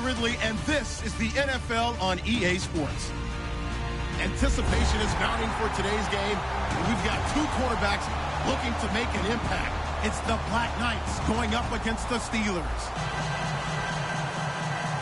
Ridley, and this is the NFL on EA Sports. Anticipation is mounting for today's game. We've got two quarterbacks looking to make an impact. It's the Black Knights going up against the Steelers.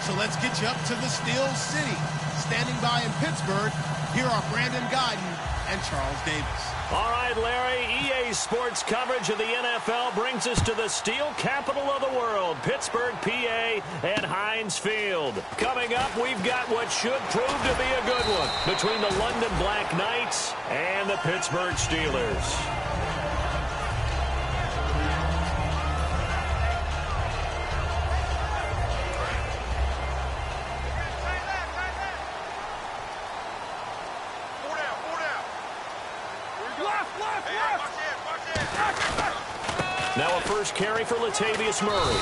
So let's get you up to the Steel City. Standing by in Pittsburgh, here are Brandon Guyton and Charles Davis. All right, Larry, EA Sports coverage of the NFL brings us to the steel capital of the world, Pittsburgh, PA, and Heinz Field. Coming up, we've got what should prove to be a good one between the London Black Knights and the Pittsburgh Steelers. Now a first carry for Latavius Murray.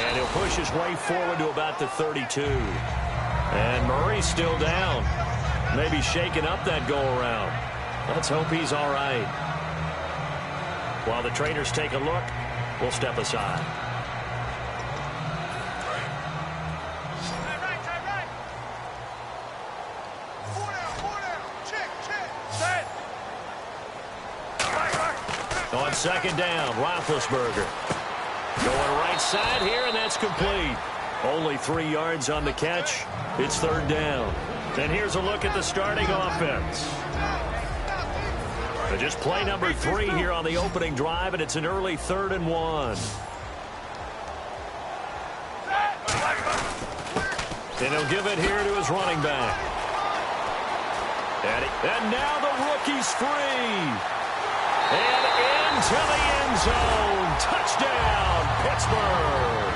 And he'll push his way forward to about the 32. And Murray's still down. Maybe shaking up that go-around. Let's hope he's all right. While the trainers take a look, we'll step aside. On second down, Roethlisberger. Going right side here, and that's complete. Only 3 yards on the catch. It's third down. And here's a look at the starting offense. Just play number 3 here on the opening drive, and it's an early 3rd and 1. And he'll give it here to his running back. And now the rookie's free. And into the end zone. Touchdown, Pittsburgh.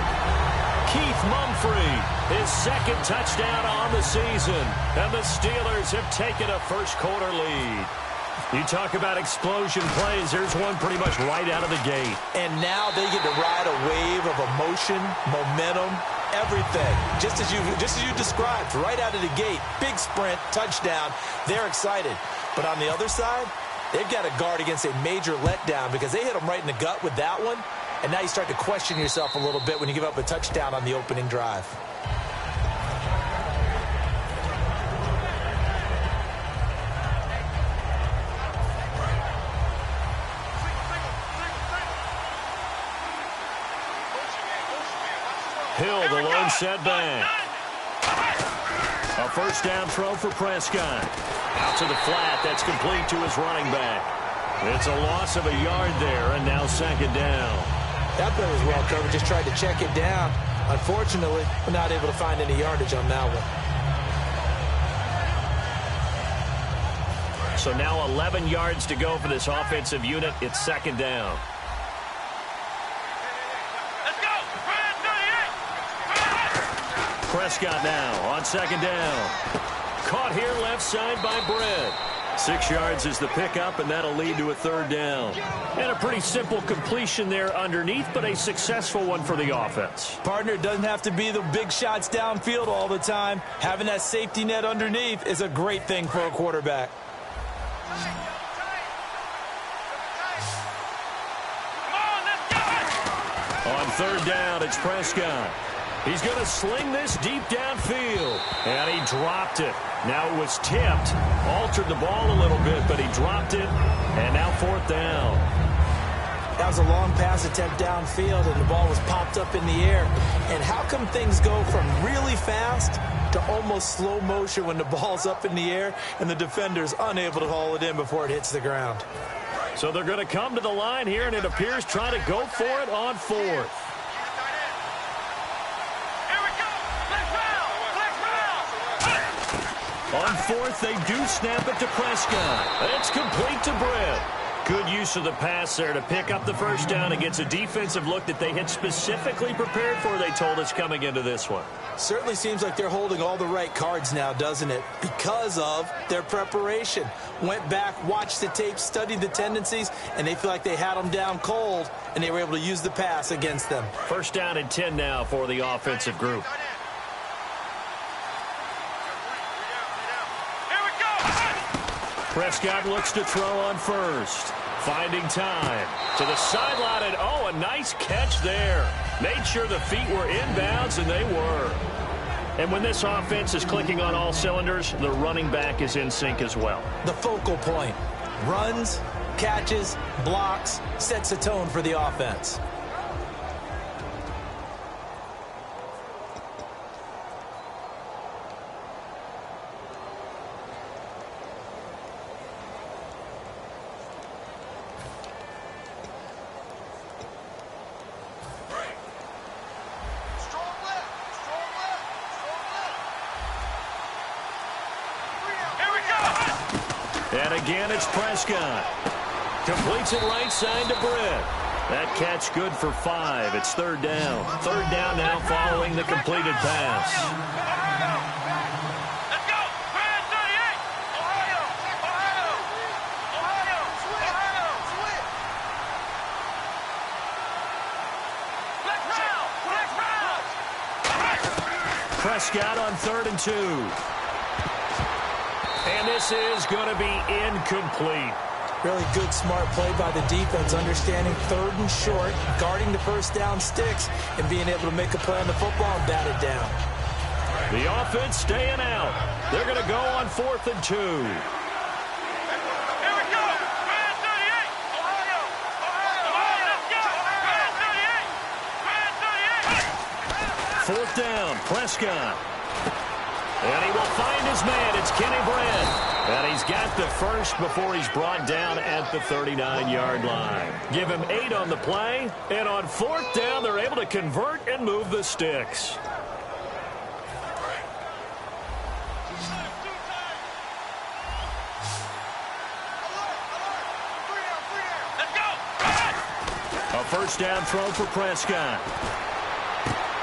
Keith Mumphrey, his second touchdown on the season. And the Steelers have taken a first-quarter lead. You talk about explosion plays. There's one pretty much right out of the gate. And now they get to ride a wave of emotion, momentum, everything. Just as you described, right out of the gate. Big sprint, touchdown. They're excited. But on the other side, they've got to guard against a major letdown because they hit them right in the gut with that one. And now you start to question yourself a little bit when you give up a touchdown on the opening drive. Hill, the lone setback. A first down throw for Prescott. Out to the flat. That's complete to his running back. It's a loss of a yard there, and now second down. That play was well covered. Just tried to check it down. Unfortunately, we're not able to find any yardage on that one. So now 11 yards to go for this offensive unit. It's second down. Prescott now on second down. Caught here left side by Brett. 6 yards is the pickup, and that'll lead to a third down. And a pretty simple completion there underneath, but a successful one for the offense. Partner, it doesn't have to be the big shots downfield all the time. Having that safety net underneath is a great thing for a quarterback. On third down, it's Prescott. He's going to sling this deep downfield. And he dropped it. Now it was tipped. Altered the ball a little bit, but he dropped it. And now fourth down. That was a long pass attempt downfield, and the ball was popped up in the air. And how come things go from really fast to almost slow motion when the ball's up in the air and the defender's unable to haul it in before it hits the ground? So they're going to come to the line here, and it appears try to go for it on fourth. On fourth, they do snap it to Prescott. It's complete to Brett. Good use of the pass there to pick up the first down against a defensive look that they had specifically prepared for, they told us, coming into this one. Certainly seems like they're holding all the right cards now, doesn't it? Because of their preparation. Went back, watched the tape, studied the tendencies, and they feel like they had them down cold, and they were able to use the pass against them. First down and 10 now for the offensive group. Prescott looks to throw on first. Finding time to the sideline, and oh, a nice catch there. Made sure the feet were inbounds, and they were. And when this offense is clicking on all cylinders, the running back is in sync as well. The focal point. Runs, catches, blocks, sets a tone for the offense. And again, it's Prescott. Completes it right side to Britt. That catch good for 5. It's third down. Third down now following the completed pass. Let's go! 38! Ohio! Ohio! Ohio! Ohio! Let's round! Prescott on 3rd and 2. And this is going to be incomplete. Really good, smart play by the defense, understanding 3rd and short, guarding the first down sticks, and being able to make a play on the football and bat it down. The offense staying out. They're going to go on 4th and 2. Here we go! 38! Ohio! Ohio! Ohio! Let's go! 38! 4th down, Prescott. And he will find his man. It's Kenny Brent. And he's got the first before he's brought down at the 39-yard line. Give him 8 on the play. And on 4th down, they're able to convert and move the sticks. A first down throw for Prescott.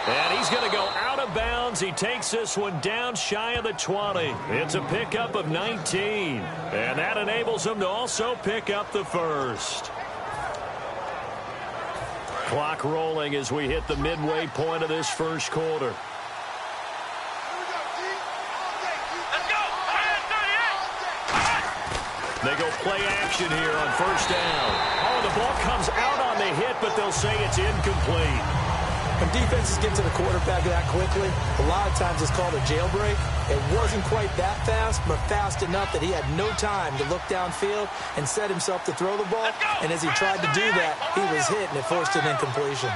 And he's going to go out of bounds. He takes this one down shy of the 20. It's a pickup of 19. And that enables him to also pick up the first. Clock rolling as we hit the midway point of this first quarter. They go play action here on first down. Oh, the ball comes out on the hit, but they'll say it's incomplete. When defenses get to the quarterback that quickly, a lot of times it's called a jailbreak. It wasn't quite that fast, but fast enough that he had no time to look downfield and set himself to throw the ball. And as he tried to do that, he was hit, and it forced an incompletion.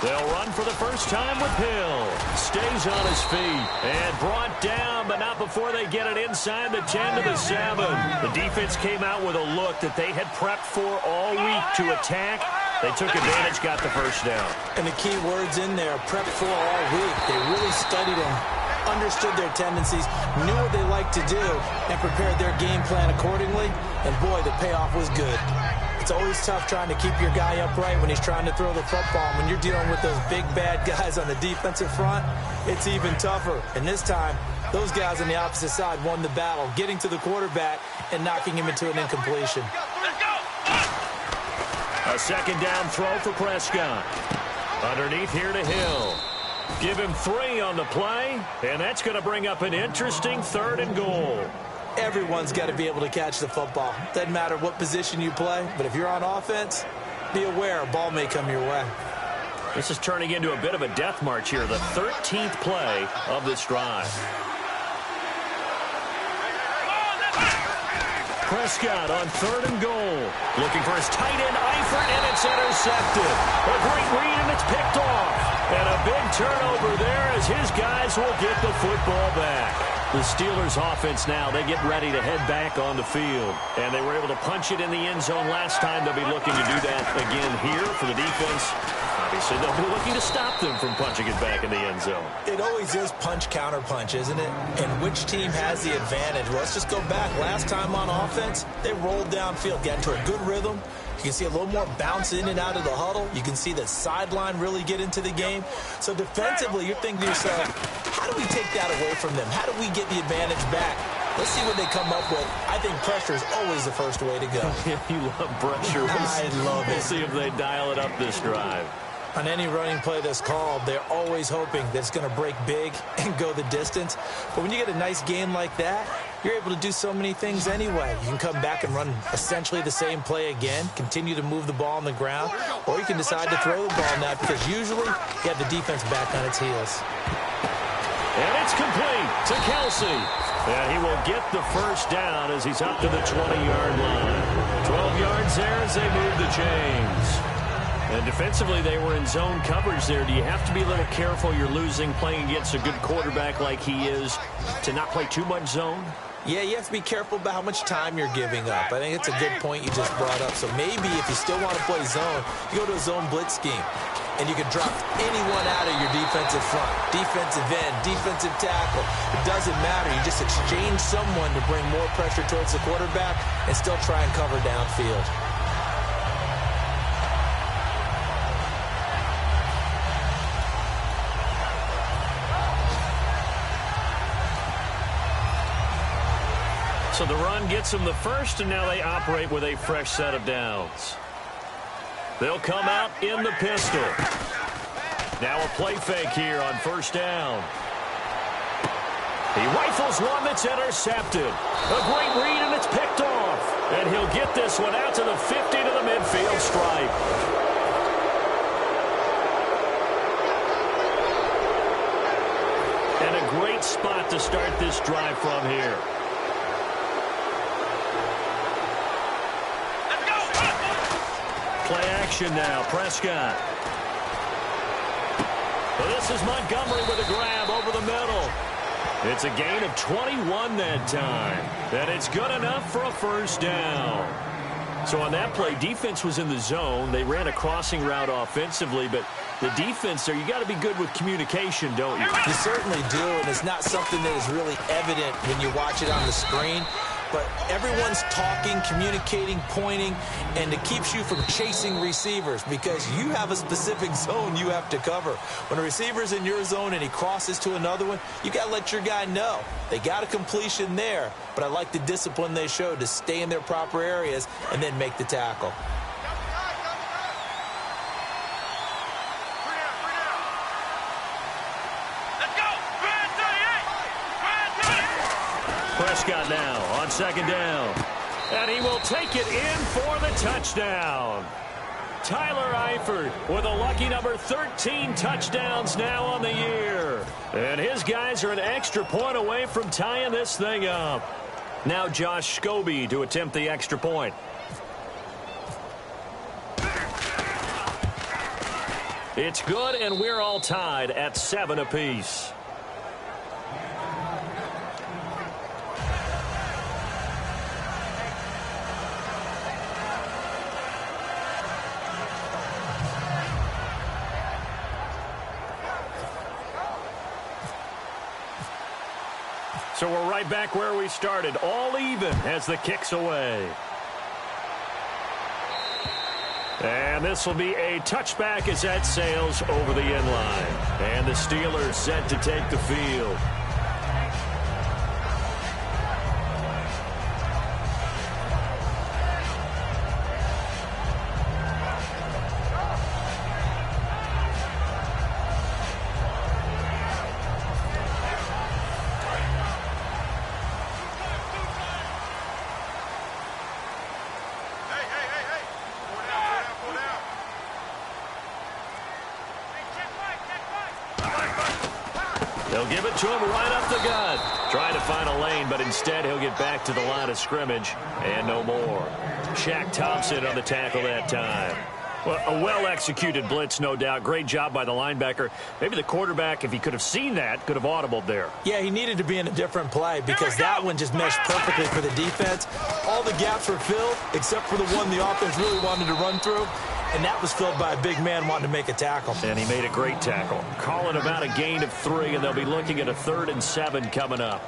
They'll run for the first time with Hill. Stays on his feet and brought down, but not before they get it inside the 10 to the 7. The defense came out with a look that they had prepped for all week to attack. They took advantage, got the first down. And the key words in there, prepped for all week. They really studied him, understood their tendencies, knew what they liked to do, and prepared their game plan accordingly. And boy, the payoff was good. It's always tough trying to keep your guy upright when he's trying to throw the football. When you're dealing with those big, bad guys on the defensive front, it's even tougher. And this time, those guys on the opposite side won the battle, getting to the quarterback and knocking him into an incompletion. A second down throw for Prescott. Underneath here to Hill. Give him 3 on the play, and that's going to bring up an interesting 3rd and goal. Everyone's got to be able to catch the football. Doesn't matter what position you play, but if you're on offense, be aware a ball may come your way. This is turning into a bit of a death march here, the 13th play of this drive. Prescott on 3rd and goal. Looking for his tight end, Eifert, and it's intercepted. A great read, and it's picked off. And a big turnover there as his guys will get the football back. The Steelers offense now, they get ready to head back on the field. And they were able to punch it in the end zone last time. They'll be looking to do that again here for the defense. Obviously, they'll be looking to stop them from punching it back in the end zone. It always is punch, counter punch, isn't it? And which team has the advantage? Well, let's just go back. Last time on offense, they rolled downfield, got into a good rhythm. You can see a little more bounce in and out of the huddle. You can see the sideline really get into the game. So defensively, you're thinking to yourself, how do we take that away from them? How do we get the advantage back? Let's see what they come up with. I think pressure is always the first way to go. You love pressure. I love it. We'll see if they dial it up this drive. On any running play that's called, they're always hoping that it's going to break big and go the distance. But when you get a nice game like that, you're able to do so many things anyway. You can come back and run essentially the same play again, continue to move the ball on the ground, or you can decide to throw the ball now because usually you have the defense back on its heels. And it's complete to Kelsey. And he will get the first down as he's up to the 20-yard line. 12 yards there as they move the chains. And defensively, they were in zone coverage there. Do you have to be a little careful? You're losing playing against a good quarterback like he is to not play too much zone? Yeah, you have to be careful about how much time you're giving up. I think it's a good point you just brought up. So maybe if you still want to play zone, you go to a zone blitz scheme. And you can drop anyone out of your defensive front, defensive end, defensive tackle. It doesn't matter. You just exchange someone to bring more pressure towards the quarterback and still try and cover downfield. So the run gets them the first, and now they operate with a fresh set of downs. They'll come out in the pistol. Now a play fake here on first down. He rifles one that's intercepted. A great read, and it's picked off. And he'll get this one out to the 50 to the midfield stripe. And a great spot to start this drive from here. Play action now, Prescott. Well, this is Montgomery with a grab over the middle. It's a gain of 21 that time. And it's good enough for a first down. So on that play, defense was in the zone. They ran a crossing route offensively, but the defense there, you got to be good with communication, don't you? You certainly do, and it's not something that is really evident when you watch it on the screen. But everyone's talking, communicating, pointing, and it keeps you from chasing receivers because you have a specific zone you have to cover. When a receiver's in your zone and he crosses to another one, you got to let your guy know. They got a completion there, but I like the discipline they showed to stay in their proper areas and then make the tackle. Prescott now on second down. And he will take it in for the touchdown. Tyler Eifert with a lucky number 13 touchdowns now on the year. And his guys are an extra point away from tying this thing up. Now Josh Scobie to attempt the extra point. It's good, and we're all tied at 7 apiece. So we're right back where we started, all even as the kick's away. And this will be a touchback as that sails over the end line. And the Steelers set to take the field. They'll give it to him right up the gut. Trying to find a lane, but instead he'll get back to the line of scrimmage and no more. Shaq Thompson on the tackle that time. Well, a well-executed blitz, no doubt. Great job by the linebacker. Maybe the quarterback, if he could have seen that, could have audibled there. Yeah, he needed to be in a different play because that one just meshed perfectly for the defense. All the gaps were filled except for the one the offense really wanted to run through. And that was filled by a big man wanting to make a tackle. And he made a great tackle. Calling about a gain of 3, and they'll be looking at a 3rd and 7 coming up.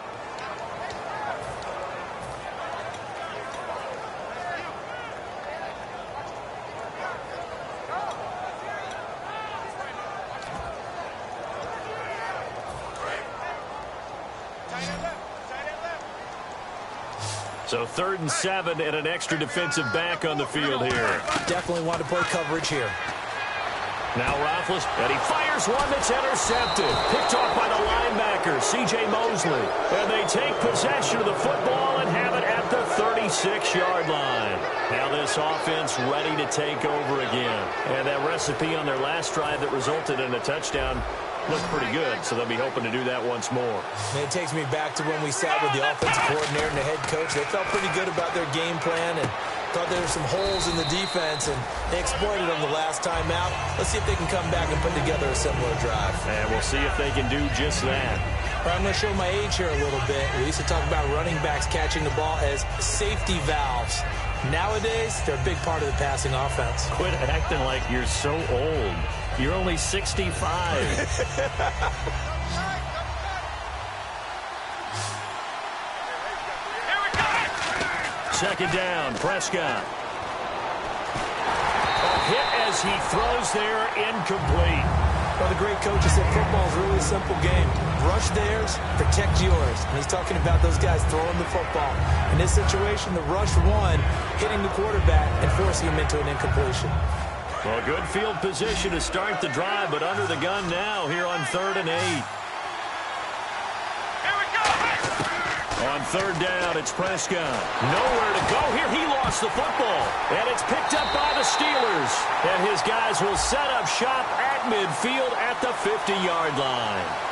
So 3rd and 7 and an extra defensive back on the field here. Definitely want to play coverage here. Now Roethlis, and he fires one that's intercepted. Picked off by the linebacker, C.J. Mosley. And they take possession of the football 6-yard line. Now this offense ready to take over again. And that recipe on their last drive that resulted in a touchdown looked pretty good, so they'll be hoping to do that once more. And it takes me back to when we sat with the offensive coordinator and the head coach. They felt pretty good about their game plan and thought there were some holes in the defense, and they exploited them the last time out. Let's see if they can come back and put together a similar drive. And we'll see if they can do just that. I'm going to show my age here a little bit. We used to talk about running backs catching the ball as safety valves. Nowadays, they're a big part of the passing offense. Quit acting like you're so old. You're only 65. Second down, Prescott. A hit as he throws there, incomplete. Well, the great coach has said football is really a simple game. Rush theirs, protect yours. And he's talking about those guys throwing the football. In this situation, the rush won, hitting the quarterback and forcing him into an incompletion. Well, good field position to start the drive, but under the gun now here on 3rd and 8. On 3rd down, it's Prescott. Nowhere to go here. He lost the football. And it's picked up by the Steelers. And his guys will set up shop at midfield at the 50-yard line.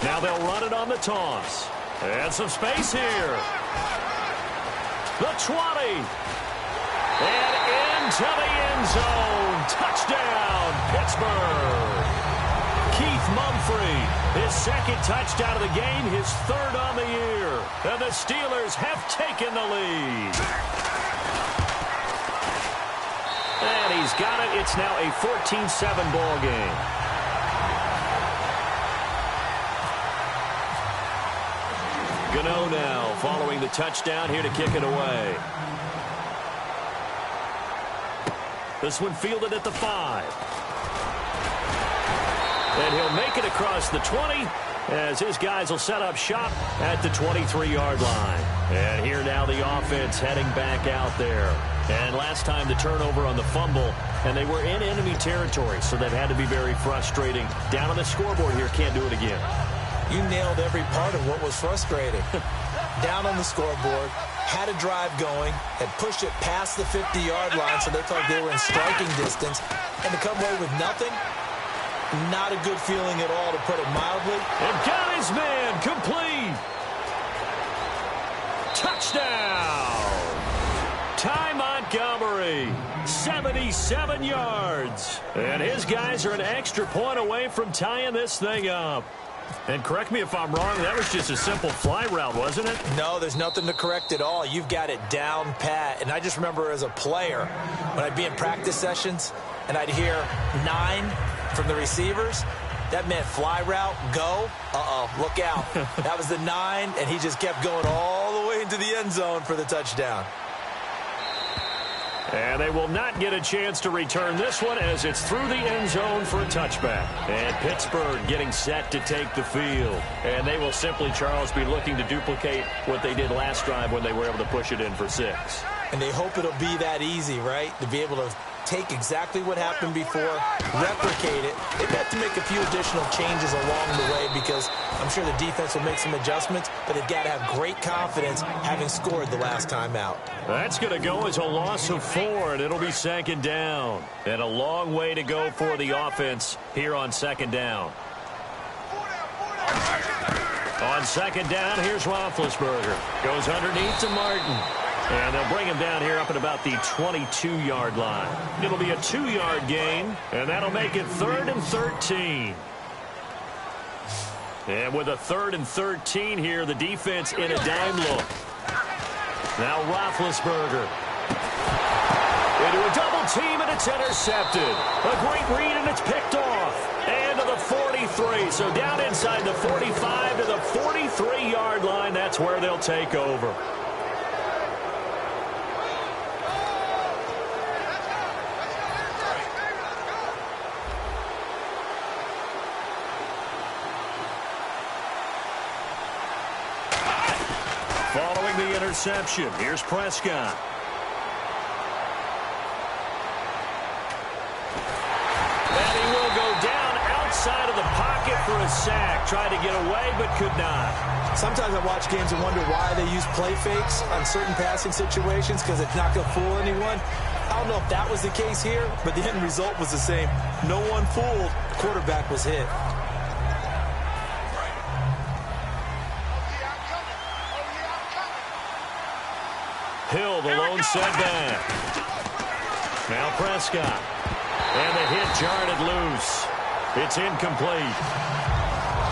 Now they'll run it on the toss. And some space here. The 20. And into the end zone. Touchdown, Pittsburgh. Keith Mumphrey, his second touchdown of the game, his 3rd on the year. And the Steelers have taken the lead. And he's got it. It's now a 14-7 ball game. Gano now following the touchdown here to kick it away. This one fielded at the 5. And he'll make it across the 20 as his guys will set up shop at the 23-yard line. And here now the offense heading back out there. And last time the turnover on the fumble, and they were in enemy territory, so that had to be very frustrating. Down on the scoreboard here, can't do it again. You nailed every part of what was frustrating. Down on the scoreboard, had a drive going, had pushed it past the 50-yard line, so they thought they were in striking distance, and to come away with nothing, not a good feeling at all, to put it mildly. And got his man complete. Touchdown. Ty Montgomery, 77 yards. And his guys are an extra point away from tying this thing up. And correct me if I'm wrong, that was just a simple fly route, wasn't it? No, there's nothing to correct at all. You've got it down pat. And I just remember as a player, when I'd be in practice sessions and I'd hear 9 from the receivers, that meant fly route, go, look out. That was the 9, and he just kept going all the way into the end zone for the touchdown. And they will not get a chance to return this one as it's through the end zone for a touchback. And Pittsburgh getting set to take the field. And they will simply, Charles, be looking to duplicate what they did last drive when they were able to push it in for 6. And they hope it'll be that easy, right? To be able to take exactly what happened before, replicate it. They've got to make a few additional changes along the way because I'm sure the defense will make some adjustments, but they've got to have great confidence having scored the last time out. That's going to go as a loss of 4, and it'll be 2nd down. And a long way to go for the offense here on 2nd down. On 2nd down, here's Roethlisberger. Goes underneath to Martin. And they'll bring him down here up at about the 22-yard line. It'll be a 2-yard gain, and that'll make it 3rd and 13. And with a 3rd and 13 here, the defense in a dime look. Now Roethlisberger. Into a double team, and it's intercepted. A great read, and it's picked off. And to the 43. So down inside the 45 to the 43-yard line. That's where they'll take over. Following the interception, here's Prescott. And he will go down outside of the pocket for a sack. Tried to get away, but could not. Sometimes I watch games and wonder why they use play fakes on certain passing situations, because it's not going to fool anyone. I don't know if that was the case here, but the end result was the same. No one fooled. The quarterback was hit. Hill, the lone setback. Now Prescott. And the hit jarred it loose. It's incomplete.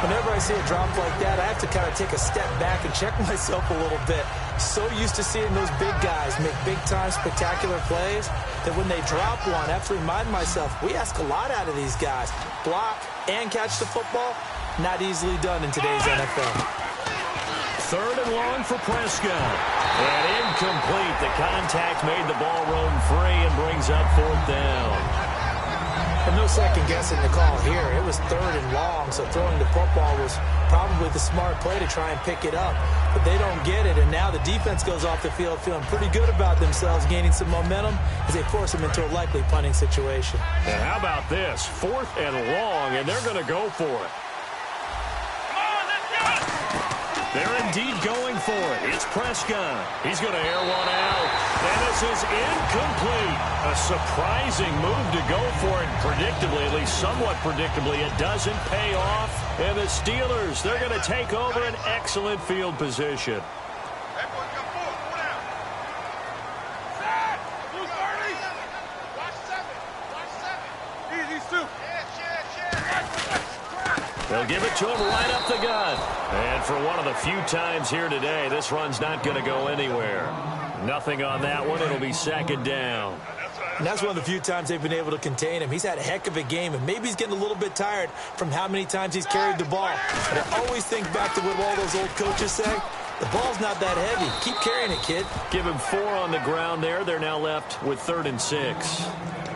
Whenever I see a drop like that, I have to kind of take a step back and check myself a little bit. So used to seeing those big guys make big-time spectacular plays that when they drop one, I have to remind myself, we ask a lot out of these guys. Block and catch the football, not easily done in today's NFL. Third and long for Prescott. And incomplete. The contact made the ball roam free and brings up fourth down. And no second guessing the call here. It was third and long, so throwing the football was probably the smart play to try and pick it up. But they don't get it, and now the defense goes off the field feeling pretty good about themselves, gaining some momentum as they force them into a likely punting situation. And how about this? Fourth and long, and they're going to go for it. They're indeed going for it. It's Prescott. He's going to air one out. And this is incomplete. A surprising move to go for it. Predictably, at least somewhat predictably, it doesn't pay off. And the Steelers, they're going to take over an excellent field position. They'll give it to him right up the gut. And for one of the few times here today, this run's not going to go anywhere. Nothing on that one. It'll be second down. And that's one of the few times they've been able to contain him. He's had a heck of a game, and maybe he's getting a little bit tired from how many times he's carried the ball. But I always think back to what all those old coaches say. The ball's not that heavy. Keep carrying it, kid. Give him 4 on the ground there. They're now left with 3rd and 6.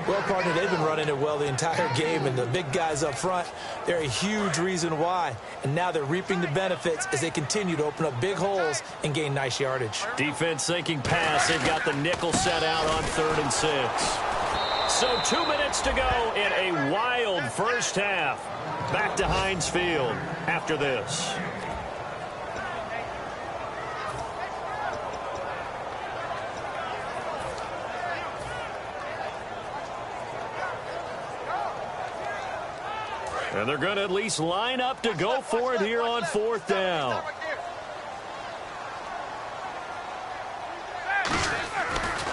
Well, partner, they've been running it well the entire game, and the big guys up front, they're a huge reason why. And now they're reaping the benefits as they continue to open up big holes and gain nice yardage. Defense thinking pass. They've got the nickel set out on 3rd and 6. So 2 minutes to go in a wild first half. Back to Heinz Field after this. And they're going to at least line up to go for it here on 4th down.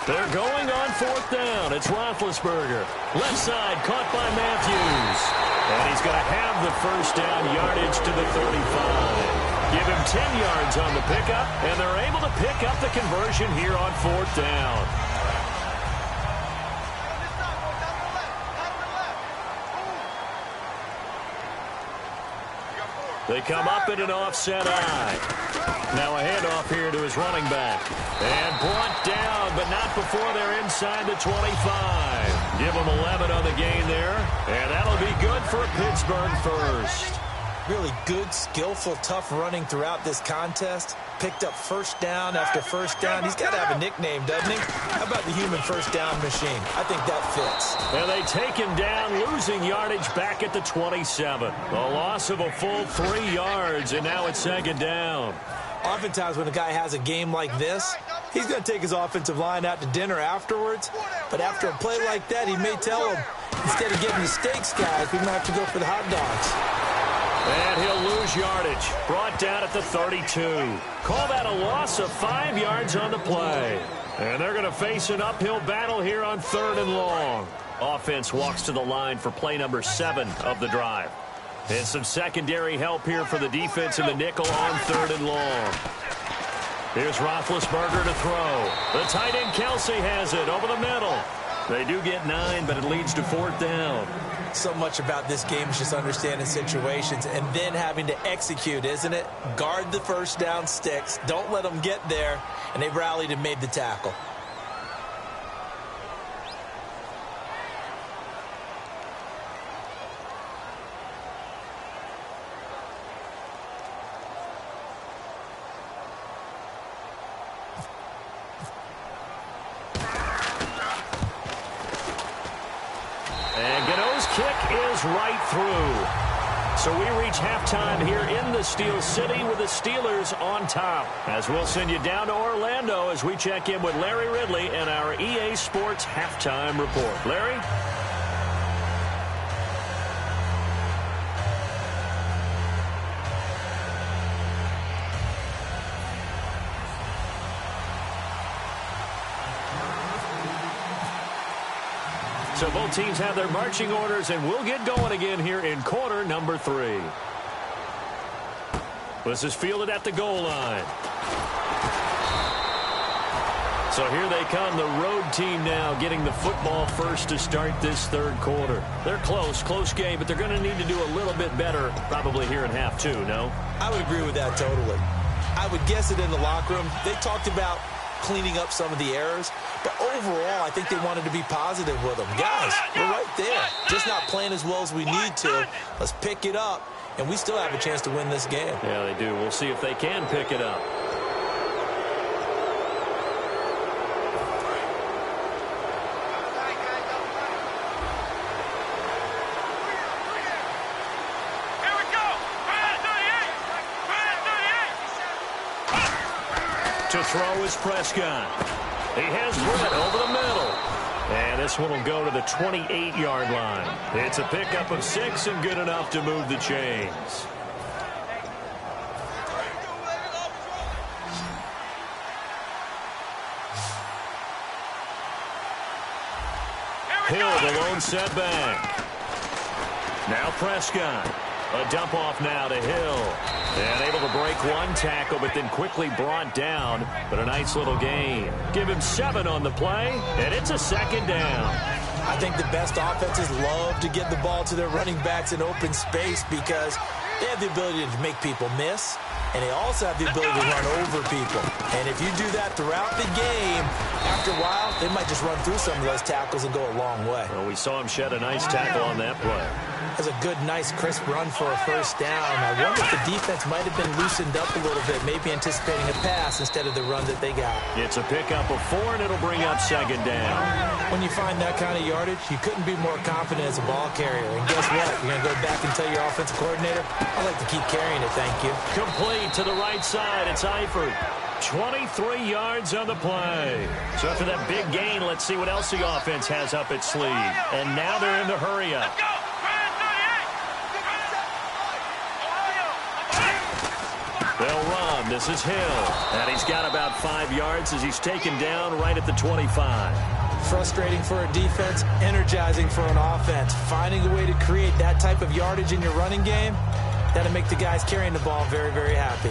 They're going on 4th down. It's Roethlisberger. Left side caught by Matthews. And he's going to have the first down, yardage to the 35. Give him 10 yards on the pickup, and they're able to pick up the conversion here on 4th down. They come up in an offset eye. Now a handoff here to his running back. And brought down, but not before they're inside the 25. Give them 11 on the gain there. And that'll be good for Pittsburgh first. Really good, skillful, tough running throughout this contest. Picked up first down after first down. He's got to have a nickname, doesn't he? How about the human first down machine? I think that fits. And they take him down, losing yardage back at the 27. A loss of a full 3 yards, and now it's second down. Oftentimes when a guy has a game like this, he's going to take his offensive line out to dinner afterwards. But after a play like that, he may tell him, instead of getting the steaks, guys, we might have to go for the hot dogs. And he'll lose yardage. Brought down at the 32. Call that a loss of 5 yards on the play. And they're going to face an uphill battle here on 3rd and long. Offense walks to the line for play number 7 of the drive. And some secondary help here for the defense in the nickel on 3rd and long. Here's Roethlisberger to throw. The tight end Kelsey has it over the middle. They do get 9, but it leads to 4th down. So much about this game is just understanding situations and then having to execute, isn't it? Guard the first down sticks. Don't let them get there. And they rallied and made the tackle. kick is right through. So we reach halftime here in the Steel City with the Steelers on top. As we'll send you down to Orlando as we check in with Larry Ridley and our EA Sports halftime report. Larry? So both teams have their marching orders, and we'll get going again here in quarter number 3. This is fielded at the goal line. So here they come, the road team now getting the football first to start this third quarter. They're close game, but they're going to need to do a little bit better probably here in half 2, no? I would agree with that totally. I would guess it in the locker room. They talked about cleaning up some of the errors, but overall, I think they wanted to be positive with them. Guys, we're right there. Just not playing as well as we need to. Let's pick it up, and we still have a chance to win this game. Yeah, they do. We'll see if they can pick it up. To throw is Prescott. He has Britt over the middle. And this one will go to the 28-yard line. It's a pickup of 6 and good enough to move the chains. Hill, the lone setback. Now Prescott. A dump off now to Hill. And able to break one tackle, but then quickly brought down. But a nice little gain. Give him 7 on the play, and it's a second down. I think the best offenses love to get the ball to their running backs in open space because they have the ability to make people miss, and they also have the ability to run over people. And if you do that throughout the game, after a while, they might just run through some of those tackles and go a long way. Well, we saw him shed a nice tackle on that play. That's a good, nice, crisp run for a first down. I wonder if the defense might have been loosened up a little bit, maybe anticipating a pass instead of the run that they got. It's a pickup of 4, and it'll bring up second down. When you find that kind of yardage, you couldn't be more confident as a ball carrier. And guess what? You're going to go back and tell your offensive coordinator, I'd like to keep carrying it, thank you. Complete to the right side. It's Eifert. 23 yards on the play. So after that big gain, let's see what else the offense has up its sleeve. And now they're in the hurry-up. They'll run. This is Hill. And he's got about 5 yards as he's taken down right at the 25. Frustrating for a defense, energizing for an offense. Finding a way to create that type of yardage in your running game, that'll make the guys carrying the ball very, very happy.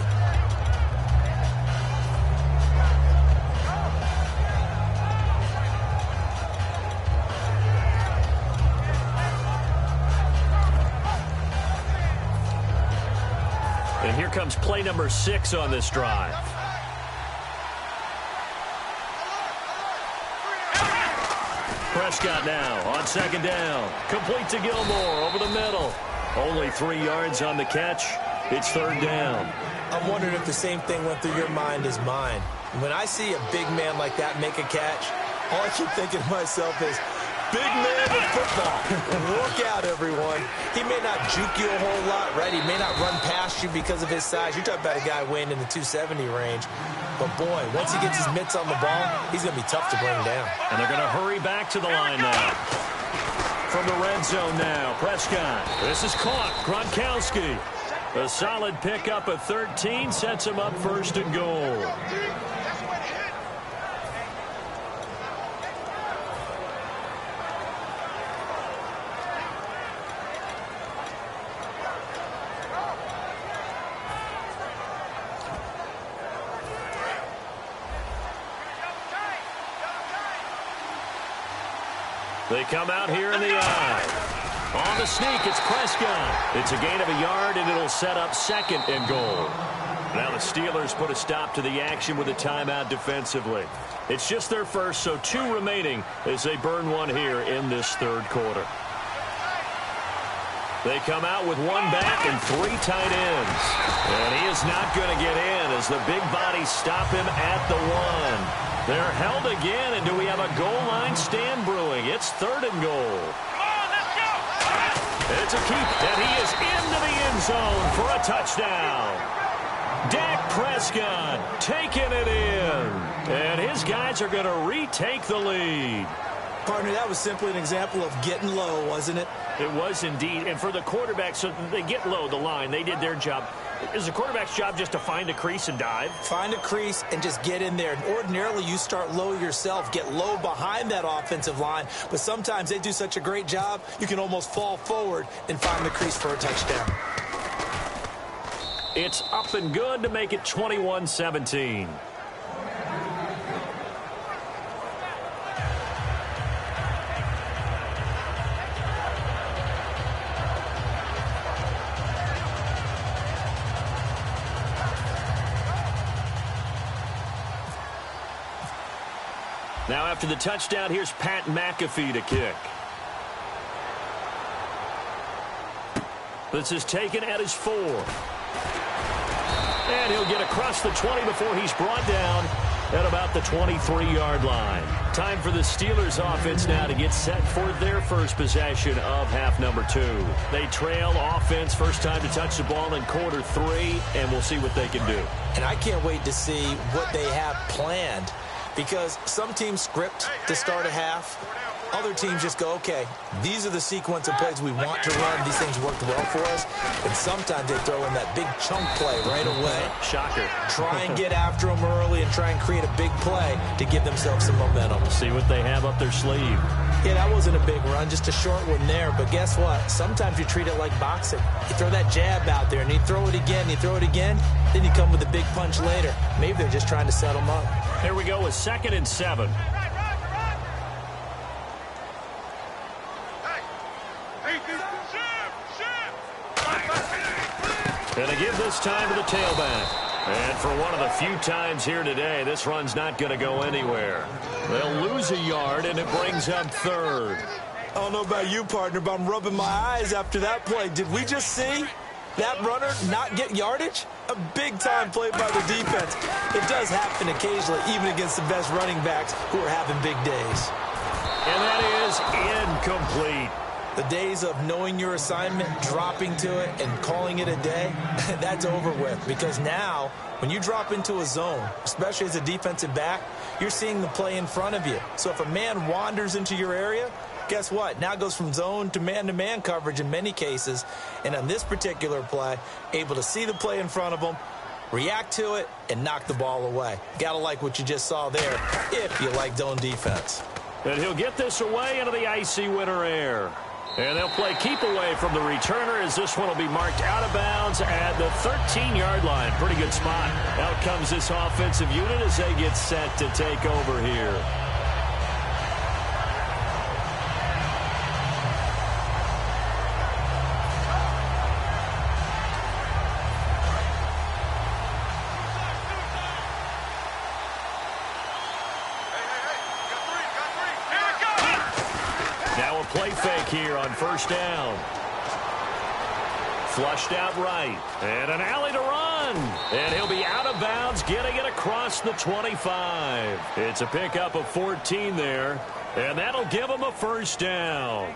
And here comes play number 6 on this drive. Prescott now on second down. Complete to Gilmore over the middle. Only 3 yards on the catch. It's third down. I'm wondering if the same thing went through your mind as mine. When I see a big man like that make a catch, all I keep thinking to myself is, big man in football. Look out, everyone. He may not juke you a whole lot, right? He may not run past you because of his size. You're talking about a guy weighing in the 270 range. But, boy, once he gets his mitts on the ball, he's going to be tough to bring down. And they're going to hurry back to the line now. From the red zone now, Prescott. This is caught. Gronkowski. A solid pickup of 13 sets him up first and goal. They come out here in the eye. On the sneak, it's Prescott. It's a gain of a yard, and it'll set up second and goal. Now the Steelers put a stop to the action with a timeout defensively. It's just their first, so 2 remaining as they burn one here in this third quarter. They come out with 1 back and 3 tight ends. And he is not going to get in as the big bodies stop him at the 1. They're held again, and do we have a goal line stand brewing? It's third and goal. Come on, let's go! It's a keep, and he is into the end zone for a touchdown. Dak Prescott taking it in, and his guys are going to retake the lead. Partner, that was simply an example of getting low, wasn't it? It was indeed, and for the quarterback, so they get low the line. They did their job. Is the quarterback's job just to find a crease and dive? Find a crease and just get in there. Ordinarily, you start low yourself, get low behind that offensive line, but sometimes they do such a great job, you can almost fall forward and find the crease for a touchdown. It's up and good to make it 21-17. Now after the touchdown, here's Pat McAfee to kick. This is taken at his 4. And he'll get across the 20 before he's brought down at about the 23-yard line. Time for the Steelers offense now to get set for their first possession of half number 2. They trail offense, first time to touch the ball in quarter 3, and we'll see what they can do. And I can't wait to see what they have planned, because some teams script to start a half. Other teams just go, okay, these are the sequence of plays we want to run. These things worked well for us. And sometimes they throw in that big chunk play right away. Shocker. Try and get after them early and try and create a big play to give themselves some momentum. See what they have up their sleeve. Yeah, that wasn't a big run, just a short one there. But guess what? Sometimes you treat it like boxing. You throw that jab out there, and you throw it again, and you throw it again. Then you come with a big punch later. Maybe they're just trying to set them up. Here we go with 2nd and 7. And they give this time to the tailback. And for one of the few times here today, this run's not going to go anywhere. They'll lose a yard, and it brings up 3rd. I don't know about you, partner, but I'm rubbing my eyes after that play. Did we just see that runner not get yardage? A big-time play by the defense. It does happen occasionally, even against the best running backs who are having big days. And that is incomplete. The days of knowing your assignment, dropping to it, and calling it a day, that's over with. Because now, when you drop into a zone, especially as a defensive back, you're seeing the play in front of you. So if a man wanders into your area, guess what? Now it goes from zone to man coverage in many cases. And on this particular play, able to see the play in front of him, react to it, and knock the ball away. Gotta like what you just saw there, if you like zone defense. And he'll get this away into the icy winter air. And they'll play keep away from the returner, as this one will be marked out of bounds at the 13-yard line. Pretty good spot. Out comes this offensive unit as they get set to take over here. Play fake here on 1st down. Flushed out right. And an alley to run. And he'll be out of bounds, getting it across the 25. It's a pickup of 14 there. And that'll give him a 1st down.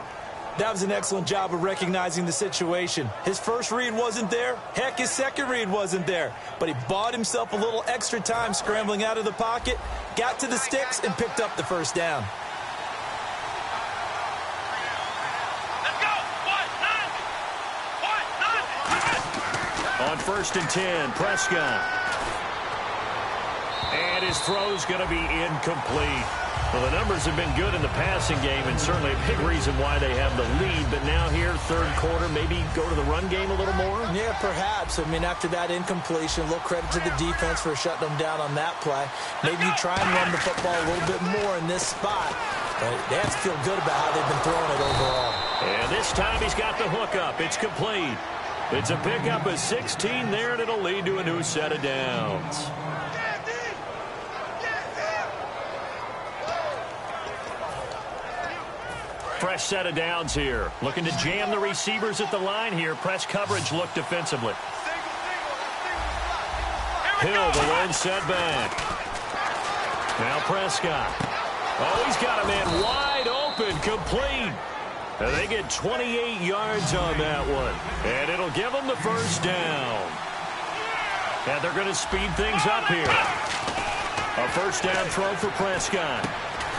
That was an excellent job of recognizing the situation. His first read wasn't there. Heck, his second read wasn't there. But he bought himself a little extra time scrambling out of the pocket, got to the sticks, and picked up the 1st down. On 1st and 10, Prescott. And his throw's going to be incomplete. Well, the numbers have been good in the passing game, and certainly a big reason why they have the lead. But now here, 3rd quarter, maybe go to the run game a little more? Yeah, perhaps. I mean, after that incompletion, a little credit to the defense for shutting them down on that play. Maybe you try and run the football a little bit more in this spot. But they have to feel good about how they've been throwing it overall. And this time he's got the hook up. It's complete. It's a pickup of 16 there, and it'll lead to a new set of downs. Fresh set of downs here. Looking to jam the receivers at the line here. Press coverage look defensively. Hill, the lone setback. Now Prescott. Oh, he's got a man wide open, complete. And they get 28 yards on that one. And it'll give them the first down. And they're going to speed things up here. A first down throw for Prescott.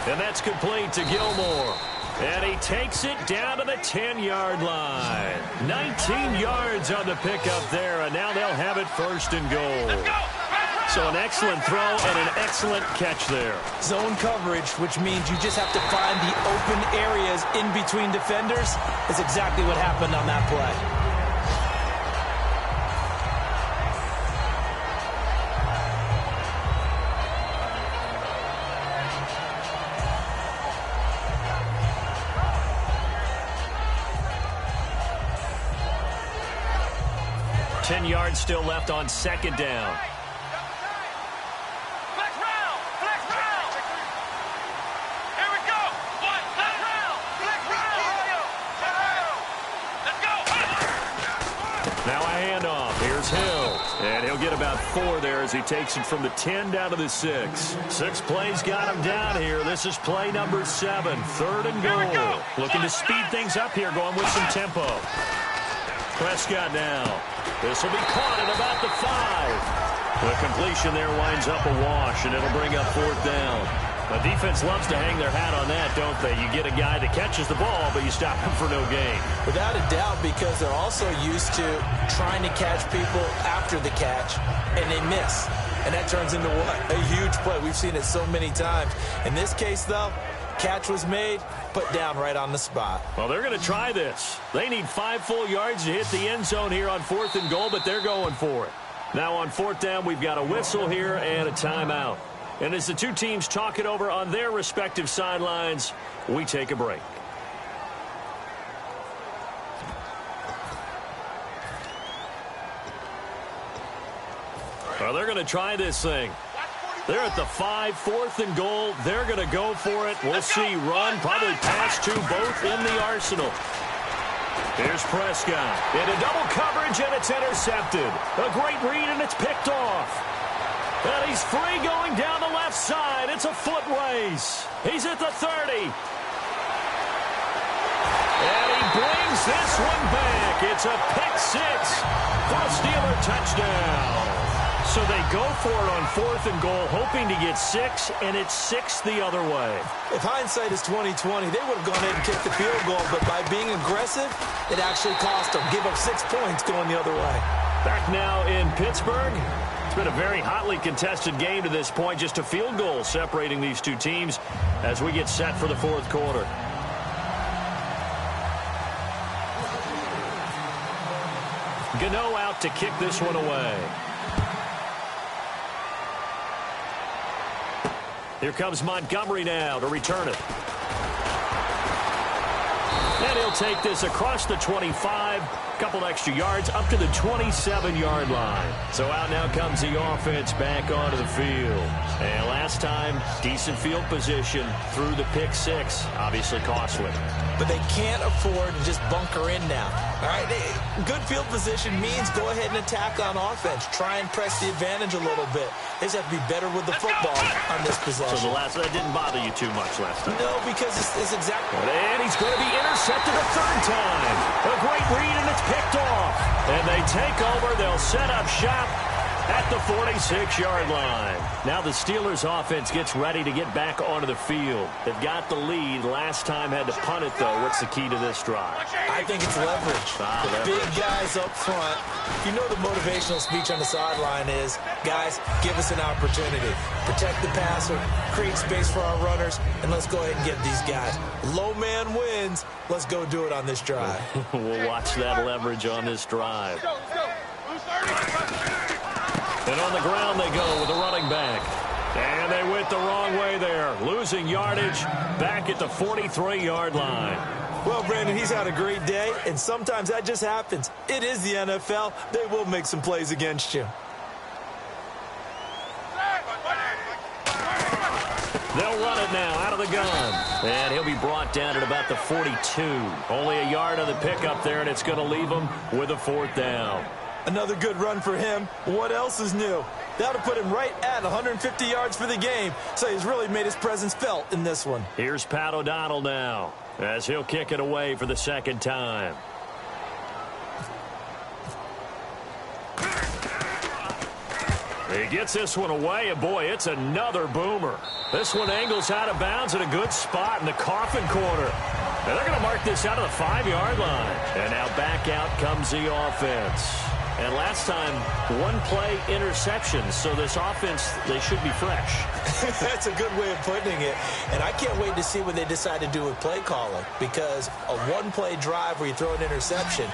And that's complete to Gilmore. And he takes it down to the 10-yard line. 19 yards on the pickup there, and now they'll have it first and goal. So an excellent throw and an excellent catch there. Zone coverage, which means you just have to find the open areas in between defenders, is exactly what happened on that play. Yards still left on second down. Flex round! Flex round! Here we go! Flex round! Flex round! Let's go! Now a handoff. Here's Hill. And he'll get about 4 there as he takes it from the 10 down to the 6. 6 plays got him down here. This is play number 7. 3rd and goal. Looking to speed things up here, going with some tempo. Prescott now. This will be caught at about the 5. The completion there winds up a wash, and it'll bring up 4th down. The defense loves to hang their hat on that, don't they? You get a guy that catches the ball, but you stop him for no gain. Without a doubt, because they're also used to trying to catch people after the catch, and they miss. And that turns into what? A huge play. We've seen it so many times. In this case, though, catch was made, put down right on the spot. Well, they're going to try this. They need 5 full yards to hit the end zone here on 4th and goal, but they're going for it. Now on 4th down, we've got a whistle here and a timeout. And as the two teams talk it over on their respective sidelines, we take a break. Well, they're going to try this thing. They're at the 5, 4th and goal. They're going to go for it. We'll see run, probably pass to both in the arsenal. Here's Prescott. Into double coverage, and it's intercepted. A great read, and it's picked off. And he's free going down the left side. It's a foot race. He's at the 30. And he brings this one back. It's a pick 6 for a Steeler touchdown. So they go for it on 4th and goal, hoping to get 6, and it's 6 the other way. If hindsight is 20/20, they would have gone ahead and kicked the field goal, but by being aggressive, it actually cost them. Give up 6 points going the other way. Back now in Pittsburgh. It's been a very hotly contested game to this point. Just a field goal separating these two teams as we get set for the 4th quarter. Gano out to kick this one away. Here comes Montgomery now to return it. And he'll take this across the 25. Couple extra yards up to the 27-yard line. So out now comes the offense back onto the field. And last time, decent field position through the pick 6. Obviously costly. But they can't afford to just bunker in now. All right, good field position means go ahead and attack on offense. Try and press the advantage a little bit. They just have to be better with the football on this possession. So that didn't bother you too much last time? No, because it's exactly. And he's going to be intercepted a 3rd time. A great read, and it's picked off. And they take over. They'll set up shop at the 46-yard line. Now the Steelers offense gets ready to get back onto the field. They've got the lead. Last time had to punt it, though. What's the key to this drive? I think it's leverage. Big guys up front. You know the motivational speech on the sideline is, guys, give us an opportunity. Protect the passer, create space for our runners, and let's go ahead and get these guys. Low man wins. Let's go do it on this drive. We'll watch that leverage on this drive. And on the ground they go with a running back. And they went the wrong way there. Losing yardage back at the 43-yard line. Well, Brandon, he's had a great day, and sometimes that just happens. It is the NFL. They will make some plays against you. They'll run it now out of the gun. And he'll be brought down at about the 42. Only a yard on the pickup there, and it's going to leave him with a 4th down. Another good run for him. What else is new? That'll put him right at 150 yards for the game. So he's really made his presence felt in this one. Here's Pat O'Donnell now. as he'll kick it away for the second time. He gets this one away, and boy, it's another boomer. This one angles out of bounds in a good spot in the coffin corner. And they're going to mark this out of the 5-yard line. And now back out comes the offense. And last time, one-play interception. So this offense, they should be fresh. That's a good way of putting it. And I can't wait to see what they decide to do with play calling. Because a one-play drive where you throw an interception,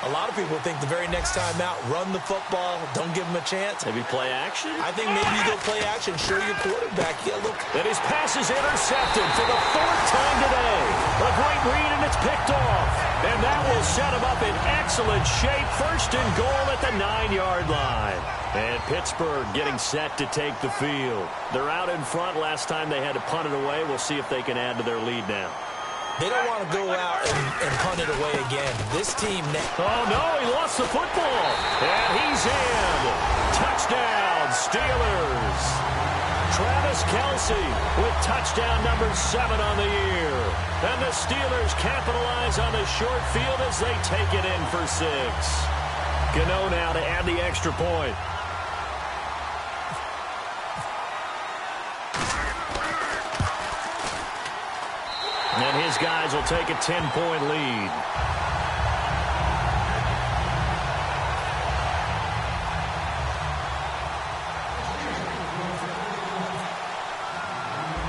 a lot of people think the very next time out, run the football, don't give him a chance. Maybe play action? I think maybe you go play action, show your quarterback. Yeah, look. And his pass is intercepted for the 4th time today. A great read, and it's picked off. And that will set him up in excellent shape. 1st and goal at the 9-yard line. And Pittsburgh getting set to take the field. They're out in front. Last time they had to punt it away. We'll see if they can add to their lead now. They don't want to go out and punt it away again. This team... Oh, no, he lost the football. And he's in. Touchdown, Steelers. Travis Kelce with touchdown number 7 on the year. And the Steelers capitalize on the short field as they take it in for 6. Gano now to add the extra point. And his guys will take a 10-point lead.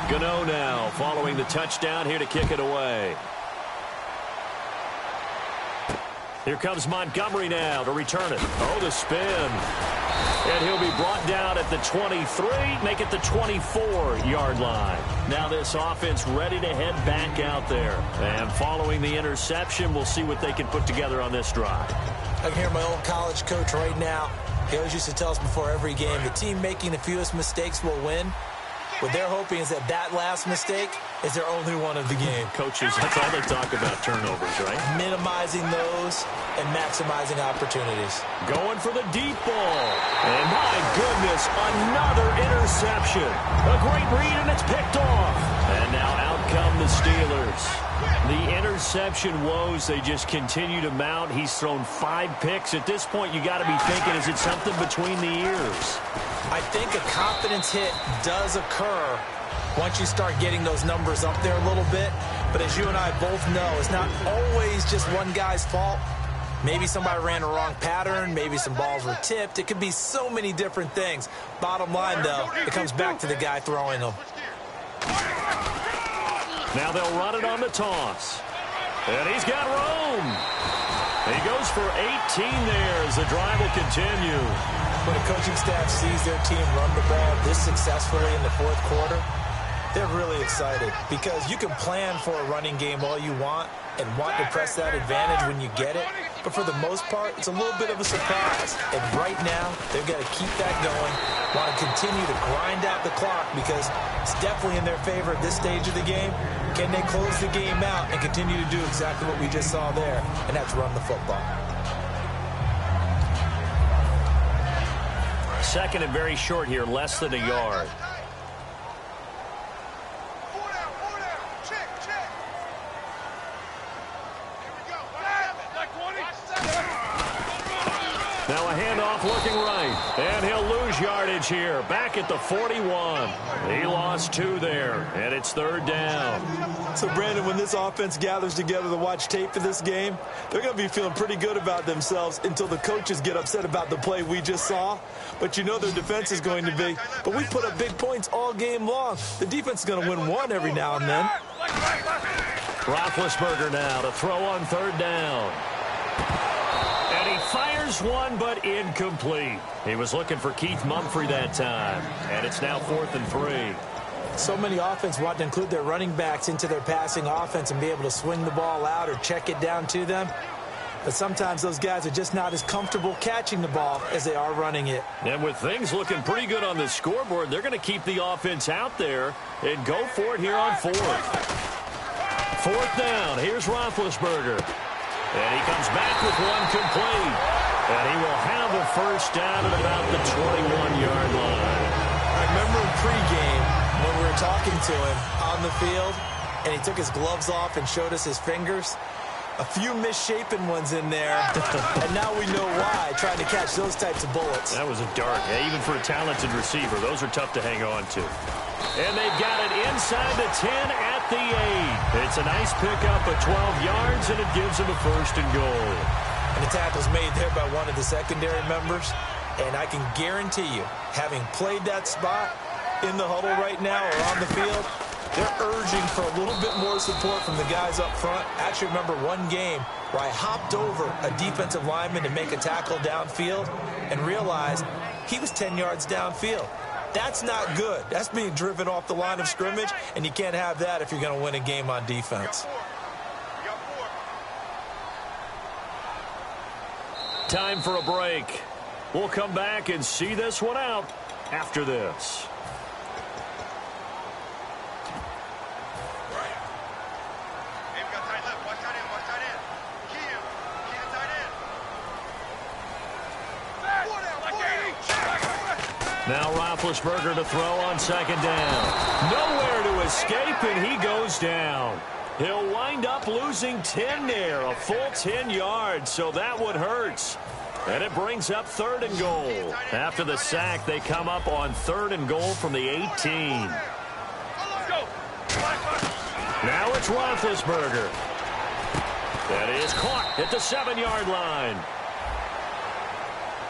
Gano now following the touchdown here to kick it away. Here comes Montgomery now to return it. Oh, the spin. And he'll be brought down at the 23, make it the 24-yard line. Now this offense ready to head back out there. And following the interception, we'll see what they can put together on this drive. I can hear my old college coach right now. He always used to tell us before every game, the team making the fewest mistakes will win. What they're hoping is that last mistake is their only one of the game. Coaches, that's all they talk about, turnovers, right? Minimizing those and maximizing opportunities. Going for the deep ball. And my goodness, another interception. A great read, and it's picked off. And now out come the Steelers. The interception woes, they just continue to mount. He's thrown 5 picks. At this point, you got to be thinking, is it something between the ears? I think a confidence hit does occur once you start getting those numbers up there a little bit. But as you and I both know, it's not always just one guy's fault. Maybe somebody ran a wrong pattern. Maybe some balls were tipped. It could be so many different things. Bottom line, though, it comes back to the guy throwing them. Now they'll run it on the toss. And he's got room. He goes for 18 there as the drive will continue. When a coaching staff sees their team run the ball this successfully in the 4th quarter, they're really excited because you can plan for a running game all you want and want to press that advantage when you get it. But for the most part, it's a little bit of a surprise. And right now, they've got to keep that going, want to continue to grind out the clock because it's definitely in their favor at this stage of the game. Can they close the game out and continue to do exactly what we just saw there, and that's run the football. Second and very short here, less than a yard. Now a handoff looking right, and he'll lose yardage here. Back at the 41. He lost 2 there, and it's 3rd down. So, Brandon, when this offense gathers together to watch tape for this game, they're going to be feeling pretty good about themselves until the coaches get upset about the play we just saw. But you know their defense is going to be. But we put up big points all game long. The defense is going to win one every now and then. Roethlisberger now to throw on 3rd down. And he fires one, but incomplete. He was looking for Keith Mumphrey that time. And it's now 4th and 3. So many offense want to include their running backs into their passing offense and be able to swing the ball out or check it down to them. But sometimes those guys are just not as comfortable catching the ball as they are running it. And with things looking pretty good on the scoreboard, they're going to keep the offense out there and go for it here on 4th. 4th down. Here's Roethlisberger. And he comes back with one complete. And he will have a 1st down at about the 21-yard line. I remember in pregame when we were talking to him on the field, and he took his gloves off and showed us his fingers. A few misshapen ones in there, and now we know why, trying to catch those types of bullets. That was a dart. Yeah, even for a talented receiver, those are tough to hang on to. And they've got it inside the 10 at the 8. It's a nice pickup of 12 yards, and it gives them a 1st and goal. And the tackle's made there by one of the secondary members, and I can guarantee you, having played that spot in the huddle right now or on the field, they're urging for a little bit more support from the guys up front. I actually remember one game where I hopped over a defensive lineman to make a tackle downfield and realized he was 10 yards downfield. That's not good. That's being driven off the line of scrimmage, and you can't have that if you're going to win a game on defense. Time for a break. We'll come back and see this one out after this. Now Roethlisberger to throw on 2nd down. Nowhere to escape, and he goes down. He'll wind up losing 10 there, a full 10 yards, so that one hurts. And it brings up 3rd and goal. After the sack, they come up on 3rd and goal from the 18. Now it's Roethlisberger. That is caught at the 7-yard line.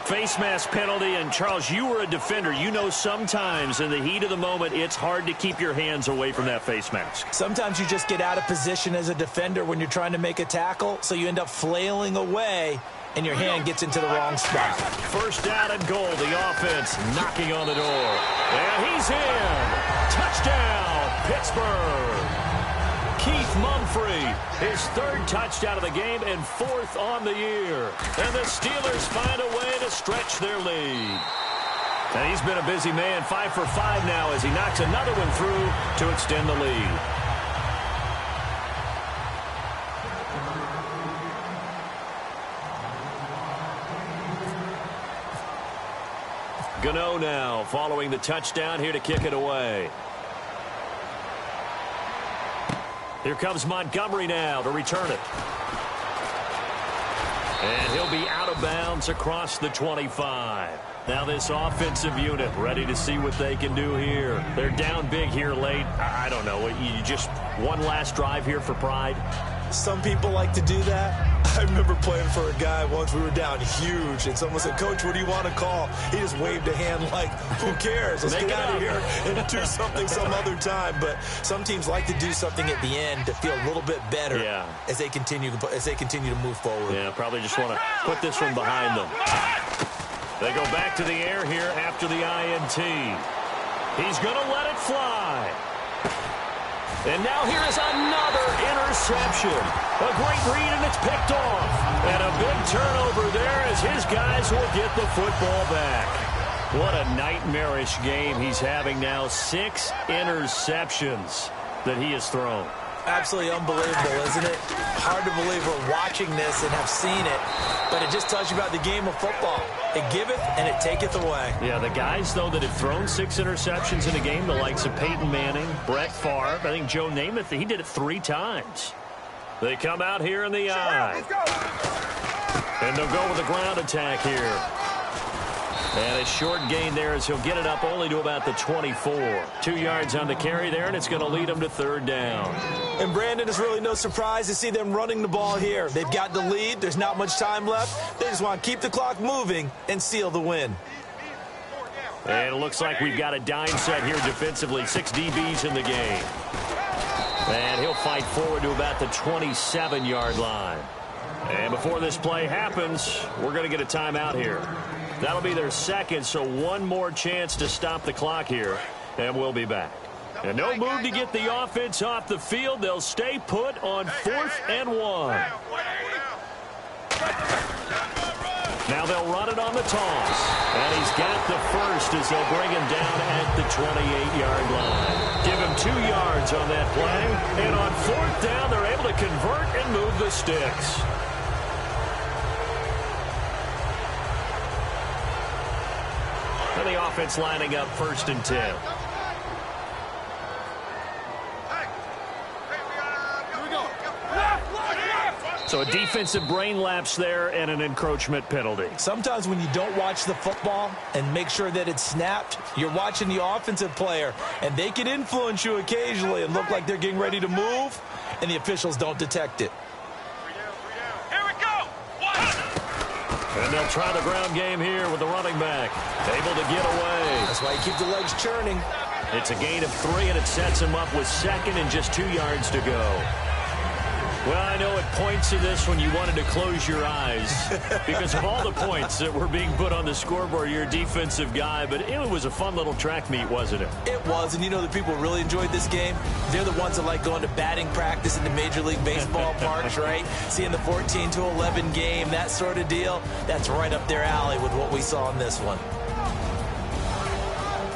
Face mask penalty, and Charles, you were a defender. You know sometimes in the heat of the moment, it's hard to keep your hands away from that face mask. Sometimes you just get out of position as a defender when you're trying to make a tackle, so you end up flailing away, and your hand gets into the wrong spot. 1st down and goal. The offense knocking on the door. And he's in. Touchdown, Pittsburgh. Keith Mumphrey, his 3rd touchdown of the game and 4th on the year. And the Steelers find a way to stretch their lead. And he's been a busy man, 5 for 5 now as he knocks another one through to extend the lead. Gano now following the touchdown here to kick it away. Here comes Montgomery now to return it. And he'll be out of bounds across the 25. Now this offensive unit ready to see what they can do here. They're down big here late. I don't know. You just one last drive here for pride. Some people like to do that. I remember playing for a guy once. We were down huge, and someone said, "Coach, what do you want to call?" He just waved a hand like, "Who cares? Let's get out of here and do something some other time." But some teams like to do something at the end to feel a little bit better as they continue to move forward. Yeah, probably just want to put this one behind them. They go back to the air here after the INT. He's going to let it fly. And now here is another interception. A great read, and it's picked off. And a big turnover there as his guys will get the football back. What a nightmarish game he's having now. 6 interceptions that he has thrown. Absolutely unbelievable, isn't it? Hard to believe we're watching this and have seen it, but it just tells you about the game of football. It giveth and it taketh away. Yeah, the guys, though, that have thrown 6 interceptions in a game, the likes of Peyton Manning, Brett Favre, I think Joe Namath, he did it 3 times. They come out here in the eye. And they'll go with a ground attack here. And a short gain there as he'll get it up only to about the 24. 2 yards on the carry there, and it's going to lead him to 3rd down. And Brandon, it's really no surprise to see them running the ball here. They've got the lead. There's not much time left. They just want to keep the clock moving and seal the win. And it looks like we've got a dime set here defensively. 6 DBs in the game. And he'll fight forward to about the 27-yard line. And before this play happens, we're going to get a timeout here. That'll be their 2nd, so one more chance to stop the clock here, and we'll be back. And no move to get the offense off the field. They'll stay put on 4th and 1. Now they'll run it on the toss. And he's got the first as they'll bring him down at the 28-yard line. Give him 2 yards on that play. And on 4th down, they're able to convert and move the sticks. And the offense lining up 1st and 10. So a defensive brain lapse there and an encroachment penalty. Sometimes when you don't watch the football and make sure that it's snapped, you're watching the offensive player, and they can influence you occasionally and look like they're getting ready to move, and the officials don't detect it. Here we go. And they'll try the ground game here with the running back. Able to get away. That's why you keep the legs churning. It's a gain of 3, and it sets him up with second and just 2 yards to go. Well, I know at points in this when you wanted to close your eyes because of all the points that were being put on the scoreboard. You're a defensive guy, but it was a fun little track meet, wasn't it? It was, and you know the people who really enjoyed this game? They're the ones that like going to batting practice in the Major League Baseball parks, right? Seeing the 14-11 game, that sort of deal. That's right up their alley with what we saw in this one.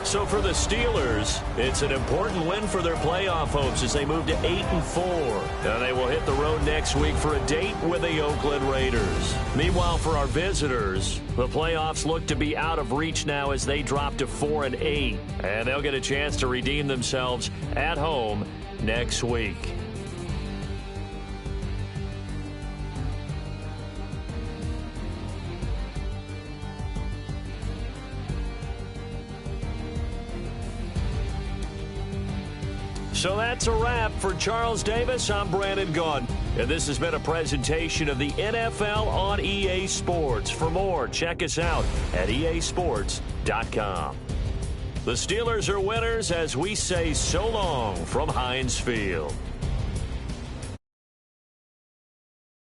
So for the Steelers, it's an important win for their playoff hopes as they move to 8-4. And they will hit the road next week for a date with the Oakland Raiders. Meanwhile, for our visitors, the playoffs look to be out of reach now as they drop to 4-8. And they'll get a chance to redeem themselves at home next week. So that's a wrap. For Charles Davis, I'm Brandon Gaudin. And this has been a presentation of the NFL on EA Sports. For more, check us out at easports.com. The Steelers are winners as we say so long from Heinz Field.